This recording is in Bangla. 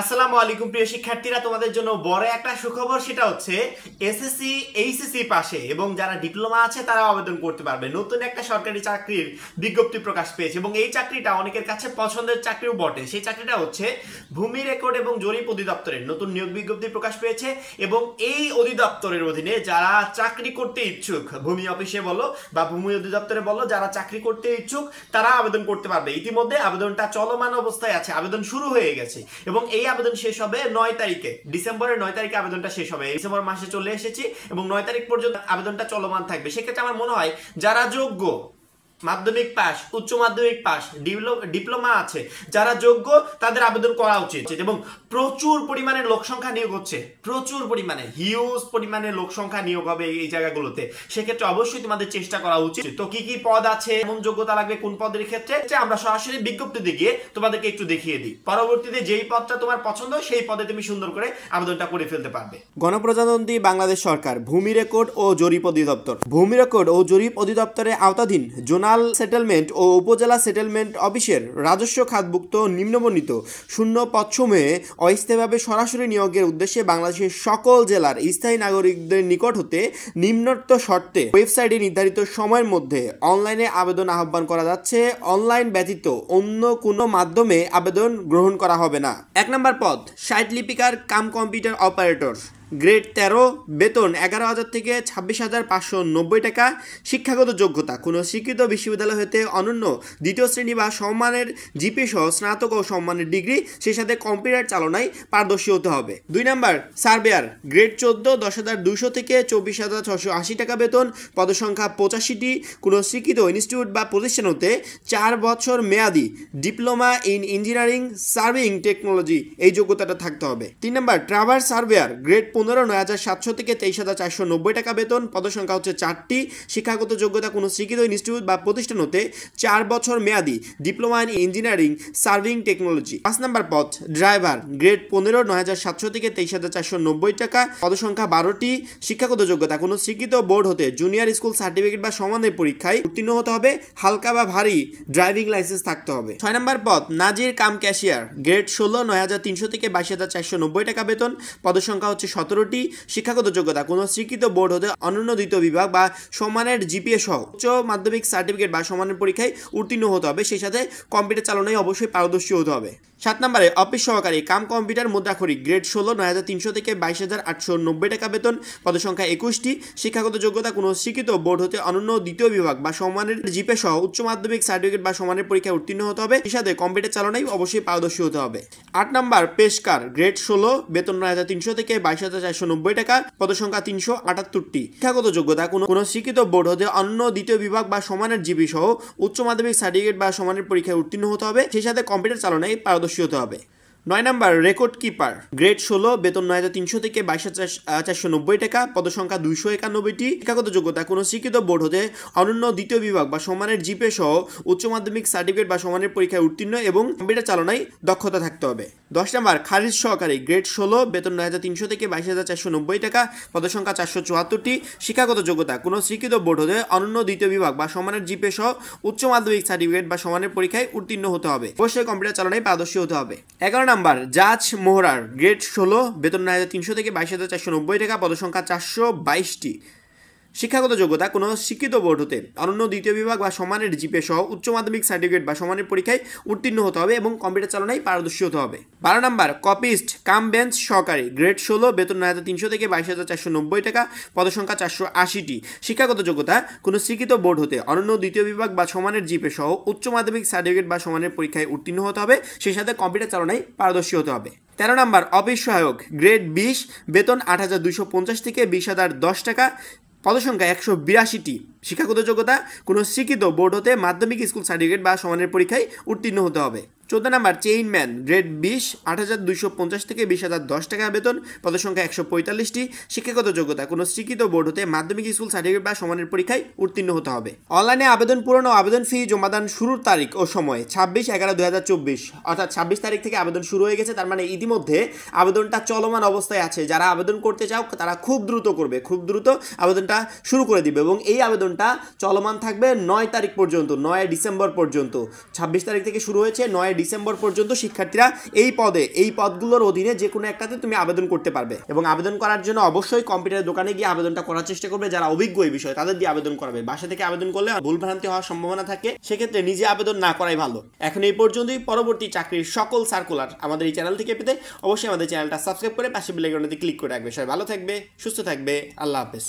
আসসালামু আলাইকুম প্রিয় শিক্ষার্থীরা, তোমাদের জন্য বড় একটা সুখবর। সেটা হচ্ছে এসএসসি এইচএসসি পাশে এবং যারা ডিপ্লোমা আছে তারা আবেদন করতে পারবে। নতুন একটা সরকারি চাকরির বিজ্ঞপ্তি প্রকাশ পেয়েছে এবং এই চাকরিটা অনেকের কাছে পছন্দের চাকরিও বটে। সেই চাকরিটা হচ্ছে ভূমি রেকর্ড এবং জরিপ অধিদপ্তরের নতুন নিয়োগ বিজ্ঞপ্তি প্রকাশ পেয়েছে এবং এই অধিদপ্তরের অধীনে যারা চাকরি করতে ইচ্ছুক, ভূমি অফিসে বলো বা ভূমি অধিদপ্তরে বলো, যারা চাকরি করতে ইচ্ছুক তারা আবেদন করতে পারবে। ইতিমধ্যে আবেদনটা চলমান অবস্থায় আছে, আবেদন শুরু হয়ে গেছে এবং এই আবেদন শেষ হবে 9 তারিখে, ডিসেম্বরের 9 তারিখে আবেদনটা শেষ হবে। ডিসেম্বর মাসে চলে এসেছি এবং 9 তারিখ পর্যন্ত আবেদনটা চলমান থাকবে। সেক্ষেত্রে আমার মনে হয় যারা যোগ্য, মাধ্যমিক পাস, উচ্চ মাধ্যমিক পাস, ডিপ্লোমা আছে, যারা যোগ্য তাদের আবেদন করা উচিত এবং প্রচুর পরিমাণে লোক সংখ্যা নিয়োগ হচ্ছে, প্রচুর পরিমাণে হিউজ পরিমাণে লোক সংখ্যা নিয়োগ হবে এই জায়গাগুলোতে। সেক্ষেত্রে অবশ্যই তোমাদের চেষ্টা করা উচিত। তো কি কি পদ আছে, কোন যোগ্যতা লাগবে কোন পদের ক্ষেত্রে, আমরা সরাসরি বিজ্ঞপ্তিতে গিয়ে তোমাদেরকে একটু দেখিয়ে দিই। পরবর্তীতে যেই পদটা তোমার পছন্দ সেই পদে তুমি সুন্দর করে আবেদনটা করে ফেলতে পারবে। গণপ্রজাতন্ত্রী বাংলাদেশ সরকার ভূমি রেকর্ড ও জরিপ অধিদপ্তর, ভূমি রেকর্ড ও জরিপ অধিদপ্তরের আওতাধীন জোনাল সেটেলমেন্ট ও উপজেলা সেটেলমেন্ট অফিসের রাজস্ব খাতভুক্ত নিম্নবর্ণিত শূন্য পদসমূহে অস্থায়ীভাবে সরাসরি নিয়োগের উদ্দেশ্যে বাংলাদেশের সকল জেলার স্থায়ী নাগরিকদের নিকট হতে নিম্নোক্ত শর্তে ওয়েবসাইটে নির্ধারিত সময়ের মধ্যে অনলাইনে আবেদন আহ্বান করা যাচ্ছে। অনলাইন ব্যতীত অন্য কোনো মাধ্যমে আবেদন গ্রহণ করা হবে না। 1 নম্বর পদ 60 লিপিকার কাম কম্পিউটার অপারেটর, গ্রেড 13, বেতন 11,000 থেকে 26,590 টাকা। শিক্ষাগত যোগ্যতা কোনো স্বীকৃত বিশ্ববিদ্যালয় হতে অনন্য দ্বিতীয় শ্রেণী বা সম্মানের জিপি সহ স্নাতক ও সম্মানের ডিগ্রি, সেই সাথে কম্পিউটার চালনায় পারদর্শী হতে হবে। 2 নম্বর সার্ভেয়ার, গ্রেড 14, 10,200 থেকে 24,680 টাকা বেতন, পদসংখ্যা 85টি। কোনো স্বীকৃত ইনস্টিটিউট বা প্রতিষ্ঠান হতে 4 বছর মেয়াদি diploma in engineering surveying technology এই যোগ্যতাটা থাকতে হবে। 3 নম্বর ট্রাভার্স সার্ভেয়ার, গ্রেড 15, 9,700 থেকে 23,490 টাকা বেতন, পদসংখ্যা হচ্ছে 4টি। শিক্ষাগত যোগ্যতা কোনো স্বীকৃত ইনস্টিটিউট বা প্রতিষ্ঠান হতে 4 বছর মেয়াদি diploma in engineering serving technology. 5 নম্বর পদ ড্রাইভার, গ্রেড 15, 9,700 থেকে 23,490 টাকা, পদসংখ্যা 12টি। শিক্ষাগত যোগ্যতা কোনো স্বীকৃত বোর্ড হতে জুনিয়র স্কুল সার্টিফিকেট বা সমানের পরীক্ষায় উত্তীর্ণ হতে হবে। হালকা বা ভারী ড্রাইভিং লাইসেন্স থাকতে হবে। 6 নম্বর পদ নাজির কাম ক্যাশিয়ার, গ্রেড 16, 9,300 থেকে 22,490 টাকা বেতন, পদসংখ্যা হচ্ছে 17টি। শিক্ষাগত যোগ্যতা কোনো স্বীকৃত বোর্ড হতে অনন্য দ্বিতীয় বিভাগ বা সম্মানের জিপিএ সহ উচ্চ মাধ্যমিক সার্টিফিকেট বা সমানের পরীক্ষায় উত্তীর্ণ হতে হবে, সেই সাথে কম্পিউটার চালনায় অবশ্যই পারদর্শী হতে হবে। 7 নম্বরে অফিস সহকারী কাম কম্পিউটার মুদ্রাক্ষরিক, গ্রেড 16, 9,300 থেকে 22,890 টাকা বেতন, পদসংখ্যা 21টি। শিক্ষাগত যোগ্যতা কোনো স্বীকৃত বোর্ড হতে অনন্য দ্বিতীয় বিভাগ বা সম্মানের জিপে সহ উচ্চ মাধ্যমিক সার্টিফিকেট বা সমানের পরীক্ষায় উত্তীর্ণ হতে হবে, সেই সাথে কম্পিউটার চালনায় অবশ্যই পারদর্শী হতে হবে। 8 নম্বর পেশকার, গ্রেড 16, বেতন 9,300 থেকে 22,490 টাকা, পদসংখ্যা 378টি। শিক্ষাগত যোগ্যতা কোনো স্বীকৃত বোর্ড হতে অন্য দ্বিতীয় বিভাগ বা সমানের জিপি সহ উচ্চ মাধ্যমিক সার্টিফিকেট বা সমানের পরীক্ষায় উত্তীর্ণ হতে হবে, সেই সাথে কম্পিউটার চালনায় পারদর্শী হতে হবে। 9 নম্বর রেকর্ড কিপার, গ্রেড 16, বেতন 9,300 থেকে 22,490 টাকা, পদসংখ্যা 291টি। শিক্ষাগত যোগ্যতা কোনো স্বীকৃত বোর্ড হতে অনন্য দ্বিতীয় বিভাগ বা সমানের জিপে সহ উচ্চ মাধ্যমিক সার্টিফিকেট বা সমানের পরীক্ষায় উত্তীর্ণ এবং কম্পিউটার চালনায় দক্ষতা থাকতে হবে। 10 নম্বর খারিজ সহকারী, গ্রেড 16, বেতন 9,300 থেকে 22,490 টাকা, পদসংখ্যা 474টি। শিক্ষাগত যোগ্যতা কোনো স্বীকৃত বোর্ড হতে অনন্য দ্বিতীয় বিভাগ বা সমানের জিপে সহ উচ্চ মাধ্যমিক সার্টিফিকেট বা সমানের পরীক্ষায় উত্তীর্ণ হতে হবে, অবশ্যই কম্পিউটার চালনায় পারদর্শী হতে হবে। 11 নম্বর জাজ মোহরার, গ্রেড 16, বেতন 9,300 থেকে 22,490 টাকা, পদসংখ্যা 422টি। শিক্ষাগত যোগ্যতা কোনো শিক্ষিত বোর্ড হতে অনন্য দ্বিতীয় বিভাগ বা সমানের জিপে সহ উচ্চ মাধ্যমিক সার্টিফিকেট বা সমানের পরীক্ষায় উত্তীর্ণ হতে হবে এবং কম্পিউটার চালনায় পারদর্শী হতে হবে। 12 নম্বর কপিস্ট কাম বেঞ্চ সহকারী, গ্রেড 16, বেতন 9,300 থেকে 22,490 টাকা, পদসংখ্যা 480টি। শিক্ষাগত যোগ্যতা কোনো স্বীকৃত বোর্ড হতে অনন্য দ্বিতীয় বিভাগ বা সমানের জিপে সহ উচ্চ মাধ্যমিক সার্টিফিকেট বা সমানের পরীক্ষায় উত্তীর্ণ হতে হবে, সেই সাথে কম্পিউটার চালনায় পারদর্শী হতে হবে। 13 নম্বর অফিস সহায়ক, গ্রেড 20, বেতন 8,250 থেকে 20,010 টাকা, পদসংখ্যা 182টি। শিক্ষাগত যোগ্যতা কোনো স্বীকৃত বোর্ড হতে মাধ্যমিক স্কুল সার্টিফিকেট বা সমানের পরীক্ষায় উত্তীর্ণ হতে হবে। 14 নম্বর চেইনম্যান, গ্রেড 20, 8,250 থেকে 20,010 টাকা বেতন, পদসংখ্যা 145টি। শিক্ষাগত যোগ্যতা কোনো স্বীকৃত বোর্ড হতে মাধ্যমিক স্কুল সার্টিফিকেট বা সমানের পরীক্ষায় উত্তীর্ণ হতে হবে। অনলাইনে আবেদন পূরণ ও আবেদন ফি জমাদান শুরুর তারিখ ও সময় 26/11/2024, অর্থাৎ 26 তারিখ থেকে আবেদন শুরু হয়ে গেছে। তার মানে ইতিমধ্যে আবেদনটা চলমান অবস্থায় আছে। যারা আবেদন করতে চাও তারা খুব দ্রুত করবে, খুব দ্রুত আবেদনটা শুরু করে দিবে এবং এই আবেদন আবেদনটা চলমান থাকবে 9 তারিখ পর্যন্ত, 9 ডিসেম্বর পর্যন্ত। 26 তারিখ থেকে শুরু হয়েছে, 9 ডিসেম্বর পর্যন্ত শিক্ষার্থীরা এই পদগুলোর অধীনে যে কোনো একটাতে তুমি আবেদন করতে পারবে। এবং আবেদন করার জন্য অবশ্যই কম্পিউটার দোকানে গিয়ে আবেদনটা করার চেষ্টা করবে, যারা অভিজ্ঞ এই বিষয়ে তাদের দিয়ে আবেদন করাবে। বাসা থেকে আবেদন করলে ভুলভ্রান্তি হওয়ার সম্ভাবনা থাকে, সেক্ষেত্রে নিজে আবেদন না করাই ভালো। এখন এই পর্যন্তই। পরবর্তী চাকরির সকল সার্কুলার আমাদের এই চ্যানেল থেকে পেতে অবশ্যই আমাদের চ্যানেলটা সাবস্ক্রাইব করে পাশে বেল আইকনটিতে ক্লিক করে রাখবে। সবাই ভালো থাকবে, সুস্থ থাকবে, আল্লাহ হাফেজ।